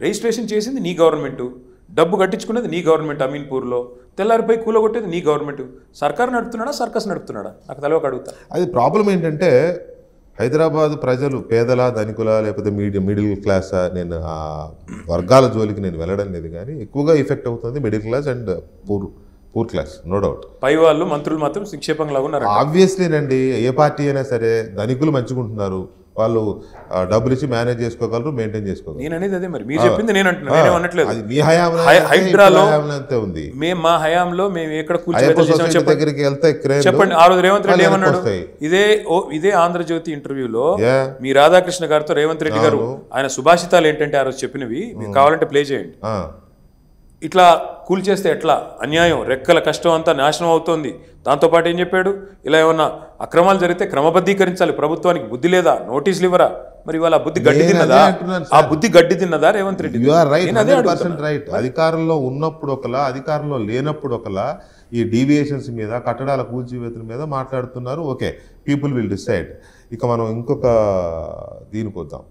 Registration చేసింది నీ government, డబ్బు కట్టించుకున్నది నీ గవర్నమెంట్, అమీన్పూర్లో తెల్లారిపోయి కూలగొట్టేది నీ గవర్నమెంట్. సర్కారు నడుపుతున్నాడా, సర్కస్ నడుపుతున్నాడా? నాకు తెలవక అడుగుతా. అది ప్రాబ్లం ఏంటంటే హైదరాబాద్ ప్రజలు పేదల ధనికుల లేకపోతే మిడిల్ క్లాసా, నేను ఆ వర్గాల జోలికి నేను వెళ్ళడం లేదు, కానీ ఎక్కువగా ఎఫెక్ట్ అవుతుంది middle class and poor class, no doubt. పై వాళ్ళు మంత్రులు మాత్రం సంక్షేపంగా ఉన్నారు. ఆబ్వియస్లీ నండి, ఏ పార్టీ అయినా సరే ధనికులు మంచుకుంటున్నారు, వాళ్ళు డబ్బులు ఇచ్చి మేనేజ్ చేసుకోగలరు, మెయింటైన్ చేసుకోగలరు. నేను అనేది అదే, మరి మీరు చెప్పింది నేను అంటున్నా, నేనే అనట్లేదు. హైదరాబాద్లో ఉంది, మేము మా హయాంలో మేము ఎక్కడ దగ్గరికి వెళ్తే చెప్పండి. ఆ రోజు రేవంత్ రెడ్డి ఏమన్నాడు? ఇదే ఆంధ్రజ్యోతి ఇంటర్వ్యూలో మీ రాధాకృష్ణ గారితో రేవంత్ రెడ్డి గారు ఆయన సుభాషితాలు ఏంటంటే ఆ రోజు చెప్పినవి మీకు కావాలంటే ప్లే చేయండి. ఇట్లా కూల్చేస్తే ఎట్లా అన్యాయం, రెక్కల కష్టం అంతా నాశనం అవుతోంది. దాంతోపాటు ఏం చెప్పాడు, ఇలా ఏమన్నా అక్రమాలు జరిగితే క్రమబద్ధీకరించాలి, ప్రభుత్వానికి బుద్ధి లేదా, నోటీసులు ఇవ్వరా? మరి ఇవాళ బుద్ధి గడ్డి తిన్నదా? ఆ బుద్ధి గడ్డి తిన్నదా రేవంత్ రెడ్డి? రైట్. అధికారంలో ఉన్నప్పుడు ఒకలా, అధికారంలో లేనప్పుడు ఒకలా ఈ డీవియేషన్స్ మీద, కట్టడాల కూల్చివేతల మీద మాట్లాడుతున్నారు. Okay, people will decide. ఇక మనం ఇంకొక దీనికి వద్దాం.